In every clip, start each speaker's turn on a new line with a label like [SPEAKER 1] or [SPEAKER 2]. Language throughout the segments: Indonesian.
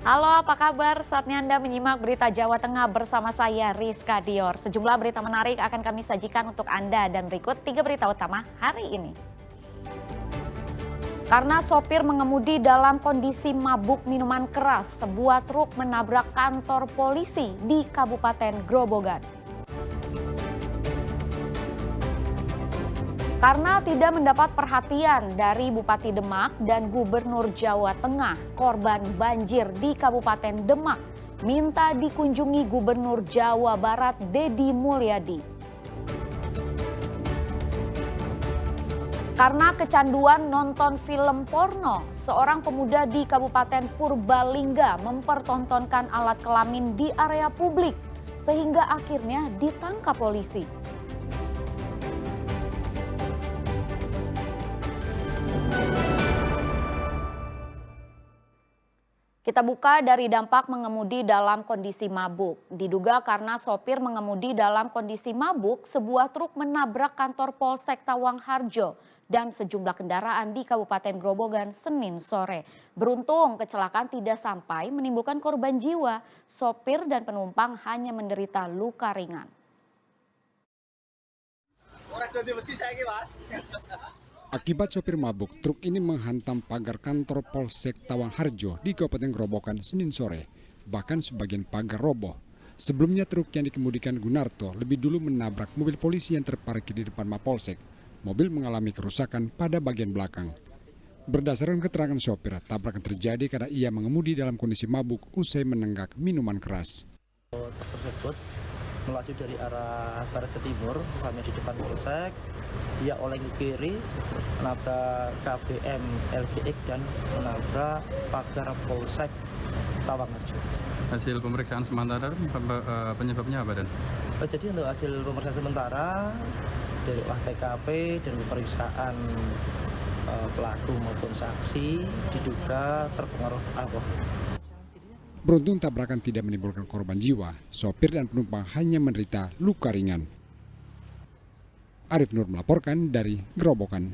[SPEAKER 1] Halo, apa kabar? Saatnya Anda menyimak berita Jawa Tengah bersama saya, Rizka Dior. Sejumlah berita menarik akan kami sajikan untuk Anda dan berikut 3 berita utama hari ini. Karena sopir mengemudi dalam kondisi mabuk minuman keras, sebuah truk menabrak kantor polisi di Kabupaten Grobogan. Karena tidak mendapat perhatian dari Bupati Demak dan Gubernur Jawa Tengah, korban banjir di Kabupaten Demak minta dikunjungi Gubernur Jawa Barat Deddy Mulyadi. Karena kecanduan nonton film porno, seorang pemuda di Kabupaten Purbalingga mempertontonkan alat kelamin di area publik sehingga akhirnya ditangkap polisi. Kita buka dari dampak mengemudi dalam kondisi mabuk. Diduga karena sopir mengemudi dalam kondisi mabuk, sebuah truk menabrak kantor Polsek Tawang Harjo dan sejumlah kendaraan di Kabupaten Grobogan Senin sore. Beruntung kecelakaan tidak sampai menimbulkan korban jiwa. Sopir dan penumpang hanya menderita luka ringan.
[SPEAKER 2] Akibat sopir mabuk, truk ini menghantam pagar kantor Polsek Tawang Harjo di Kabupaten Grobogan Senin sore. Bahkan sebagian pagar roboh. Sebelumnya truk yang dikemudikan Gunarto lebih dulu menabrak mobil polisi yang terparkir di depan Mapolsek. Mobil mengalami kerusakan pada bagian belakang. Berdasarkan keterangan sopir, tabrakan terjadi karena ia mengemudi dalam kondisi mabuk usai menenggak minuman keras.
[SPEAKER 3] Tersebut melaju dari arah barat ke timur, sampai di depan polsek, dia oleng ke kiri, menabrak KBM LGX dan menabrak pagar polsek Tawang Harjo.
[SPEAKER 4] Hasil pemeriksaan sementara penyebabnya apa, Dan?
[SPEAKER 3] Jadi untuk hasil pemeriksaan sementara dari olah TKP dan pemeriksaan pelaku maupun saksi diduga terpengaruh alkohol.
[SPEAKER 2] Beruntung tabrakan tidak menimbulkan korban jiwa, sopir dan penumpang hanya menderita luka ringan. Arif Nur melaporkan dari Grobogan.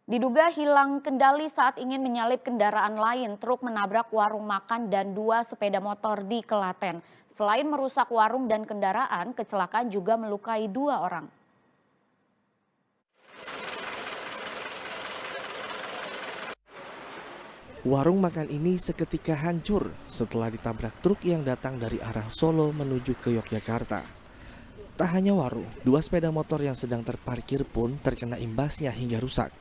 [SPEAKER 1] Diduga hilang kendali saat ingin menyalip kendaraan lain, truk menabrak warung makan dan 2 sepeda motor di Klaten. Selain merusak warung dan kendaraan, kecelakaan juga melukai 2 orang.
[SPEAKER 5] Warung makan ini seketika hancur setelah ditabrak truk yang datang dari arah Solo menuju ke Yogyakarta. Tak hanya warung, 2 sepeda motor yang sedang terparkir pun terkena imbasnya hingga rusak.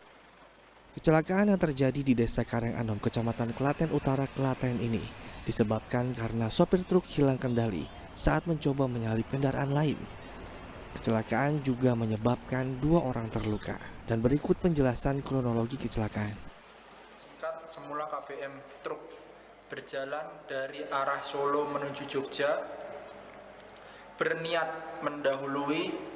[SPEAKER 5] Kecelakaan yang terjadi di Desa Karenganom, Kecamatan Klaten Utara, Klaten ini disebabkan karena sopir truk hilang kendali saat mencoba menyalip kendaraan lain. Kecelakaan juga menyebabkan 2 orang terluka dan berikut penjelasan kronologi kecelakaan.
[SPEAKER 6] Semula KBM truk berjalan dari arah Solo menuju Jogja, berniat mendahului.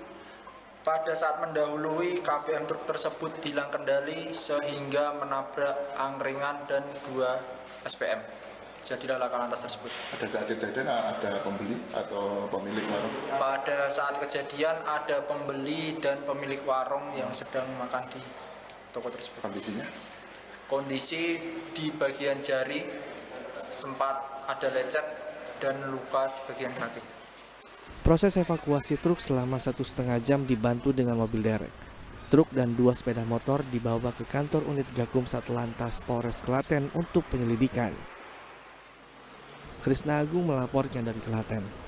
[SPEAKER 6] Pada saat mendahului, KBM truk tersebut hilang kendali sehingga menabrak angkringan dan 2 SPM. Jadilah laka lantas tersebut.
[SPEAKER 7] Pada saat kejadian ada pembeli atau pemilik warung?
[SPEAKER 6] Pada saat kejadian ada pembeli dan pemilik warung yang sedang makan di toko tersebut. Kondisi di bagian jari sempat ada lecet dan luka di bagian kaki.
[SPEAKER 5] Proses evakuasi truk selama 1,5 jam dibantu dengan mobil derek. Truk dan 2 sepeda motor dibawa ke kantor unit Gakum Satlantas Polres Klaten untuk penyelidikan. Krisna Agung melaporkan dari Klaten.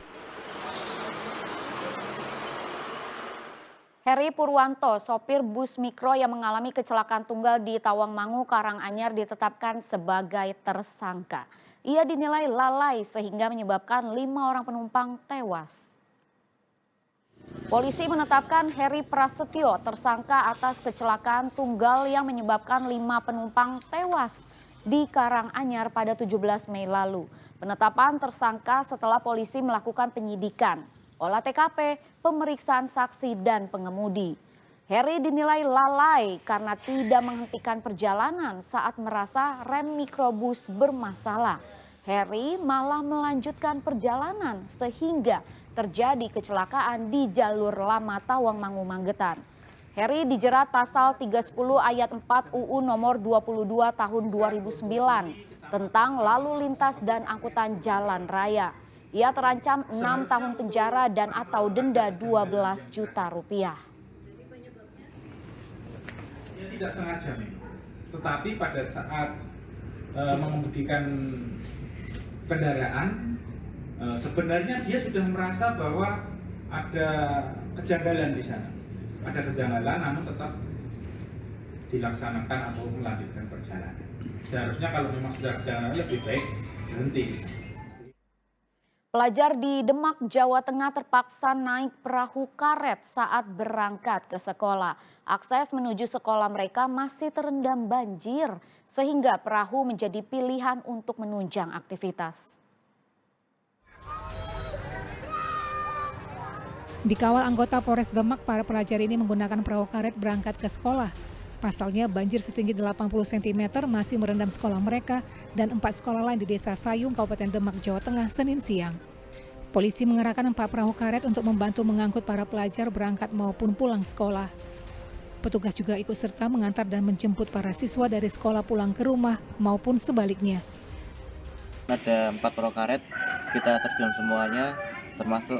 [SPEAKER 1] Heri Purwanto, sopir bus mikro yang mengalami kecelakaan tunggal di Tawangmangu, Karanganyar ditetapkan sebagai tersangka. Ia dinilai lalai sehingga menyebabkan 5 orang penumpang tewas. Polisi menetapkan Heri Prasetyo tersangka atas kecelakaan tunggal yang menyebabkan 5 penumpang tewas di Karanganyar pada 17 Mei lalu. Penetapan tersangka setelah polisi melakukan penyidikan, olah TKP, pemeriksaan saksi dan pengemudi. Heri dinilai lalai karena tidak menghentikan perjalanan saat merasa rem mikrobus bermasalah. Heri malah melanjutkan perjalanan sehingga terjadi kecelakaan di jalur lama Tawangmangu Magetan. Heri dijerat pasal 310 ayat 4 UU nomor 22 tahun 2009 tentang lalu lintas dan angkutan jalan raya. Ia terancam 6 tahun penjara dan atau denda 12 juta rupiah.
[SPEAKER 8] Dia tidak sengaja memang, tetapi pada saat mengemudikan kendaraan, sebenarnya dia sudah merasa bahwa ada kejanggalan di sana. Ada kejanggalan, namun tetap dilaksanakan atau melanjutkan perjalanan. Seharusnya kalau memang sudah kejanggalan lebih baik berhenti di sana.
[SPEAKER 1] Pelajar di Demak, Jawa Tengah terpaksa naik perahu karet saat berangkat ke sekolah. Akses menuju sekolah mereka masih terendam banjir, sehingga perahu menjadi pilihan untuk menunjang aktivitas.
[SPEAKER 9] Dikawal anggota Polres Demak, para pelajar ini menggunakan perahu karet berangkat ke sekolah. Pasalnya banjir setinggi 80 cm masih merendam sekolah mereka dan 4 sekolah lain di Desa Sayung, Kabupaten Demak, Jawa Tengah, Senin siang. Polisi mengerahkan 4 perahu karet untuk membantu mengangkut para pelajar berangkat maupun pulang sekolah. Petugas juga ikut serta mengantar dan menjemput para siswa dari sekolah pulang ke rumah maupun sebaliknya.
[SPEAKER 10] Ada 4 perahu karet, kita terjun semuanya, termasuk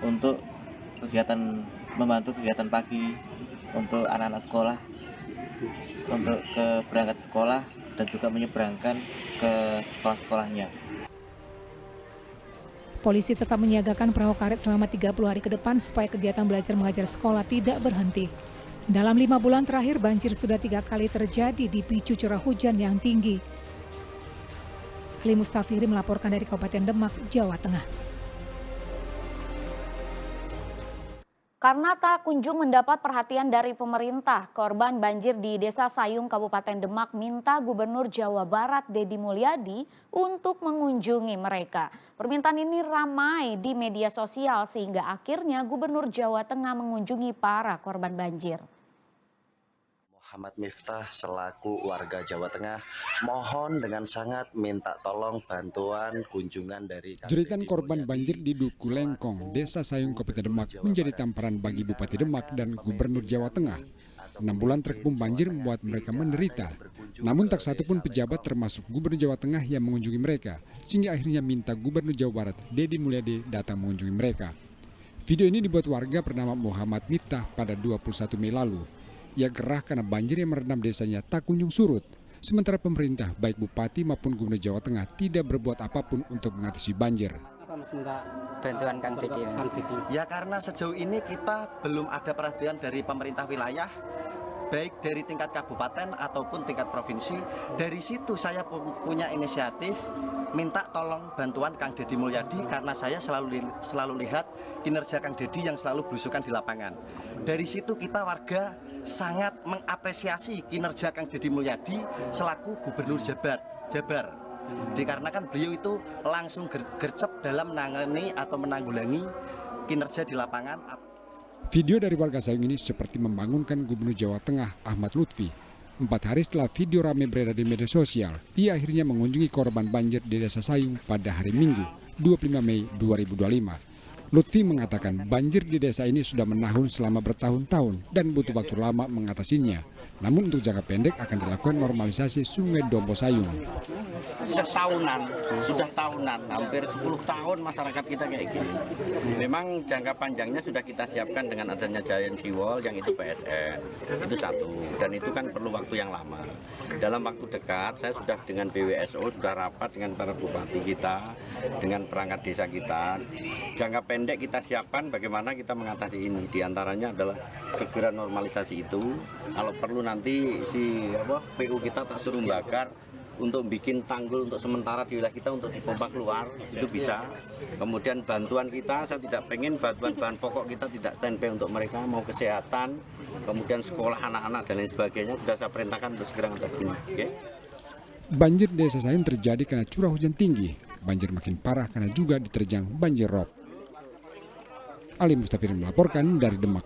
[SPEAKER 10] untuk membantu kegiatan pagi untuk anak-anak sekolah, untuk berangkat sekolah dan juga menyeberangkan ke sekolah-sekolahnya.
[SPEAKER 9] Polisi tetap menyiagakan perahu karet selama 30 hari ke depan supaya kegiatan belajar mengajar sekolah tidak berhenti. Dalam 5 bulan terakhir banjir sudah 3 kali terjadi dipicu curah hujan yang tinggi. Ali Mustafiri melaporkan dari Kabupaten Demak, Jawa Tengah.
[SPEAKER 1] Karena tak kunjung mendapat perhatian dari pemerintah, korban banjir di Desa Sayung, Kabupaten Demak minta Gubernur Jawa Barat Deddy Mulyadi untuk mengunjungi mereka. Permintaan ini ramai di media sosial sehingga akhirnya Gubernur Jawa Tengah mengunjungi para korban banjir.
[SPEAKER 11] Muhammad Miftah selaku warga Jawa Tengah mohon dengan sangat minta tolong bantuan kunjungan dari
[SPEAKER 2] Jeritan korban banjir di Duku Lengkong, Desa Sayung, Kabupaten Demak menjadi tamparan bagi Bupati Demak dan Gubernur Jawa Tengah. 6 bulan terkepung banjir membuat mereka menderita. Namun tak satu pun pejabat termasuk Gubernur Jawa Tengah yang mengunjungi mereka, sehingga akhirnya minta Gubernur Jawa Barat Deddy Mulyadi datang mengunjungi mereka. Video ini dibuat warga bernama Muhammad Miftah pada 21 Mei lalu. Ia gerah karena banjir yang merendam desanya tak kunjung surut. Sementara pemerintah, baik Bupati maupun Gubernur Jawa Tengah tidak berbuat apapun untuk mengatasi banjir.
[SPEAKER 12] Bantuan Kang Deddy.
[SPEAKER 11] Ya karena sejauh ini kita belum ada perhatian dari pemerintah wilayah, baik dari tingkat kabupaten ataupun tingkat provinsi. Dari situ saya punya inisiatif minta tolong bantuan Kang Deddy Mulyadi karena saya selalu lihat kinerja Kang Deddy yang selalu belusukan di lapangan. Dari situ kita warga sangat mengapresiasi kinerja Kang Deddy Mulyadi selaku Gubernur Jabar. Dikarenakan beliau itu langsung gercep dalam menanggulangi kinerja di lapangan.
[SPEAKER 2] Video dari warga Sayung ini seperti membangunkan Gubernur Jawa Tengah Ahmad Lutfi. 4 hari setelah video ramai beredar di media sosial, ia akhirnya mengunjungi korban banjir di Desa Sayung pada hari Minggu, 25 Mei 2025. Lutfi mengatakan banjir di desa ini sudah menahun selama bertahun-tahun dan butuh waktu lama mengatasinya. Namun untuk jangka pendek akan dilakukan normalisasi Sungai Dombo Sayung.
[SPEAKER 10] Sudah tahunan, hampir 10 tahun masyarakat kita kayak gini. Memang jangka panjangnya sudah kita siapkan dengan adanya Giant Seawall yang itu PSN, itu satu. Dan itu kan perlu waktu yang lama. Dalam waktu dekat saya sudah dengan BWSO sudah rapat dengan para bupati kita, dengan perangkat desa kita. Jangka pendek kita siapkan bagaimana kita mengatasi ini. Di antaranya adalah segera normalisasi itu. Kalau perlu nanti PU kita tak suruh bakar untuk bikin tanggul untuk sementara di wilayah kita untuk dipompa keluar, itu bisa. Kemudian bantuan kita, saya tidak pengen bantuan bahan pokok kita tidak standby untuk mereka, mau kesehatan, kemudian sekolah anak-anak dan lain sebagainya sudah saya perintahkan untuk segera mengatasi ini. Okay?
[SPEAKER 2] Banjir di Desa Sayung terjadi karena curah hujan tinggi. Banjir makin parah karena juga diterjang banjir rob. Ali Mustafiri melaporkan dari Demak.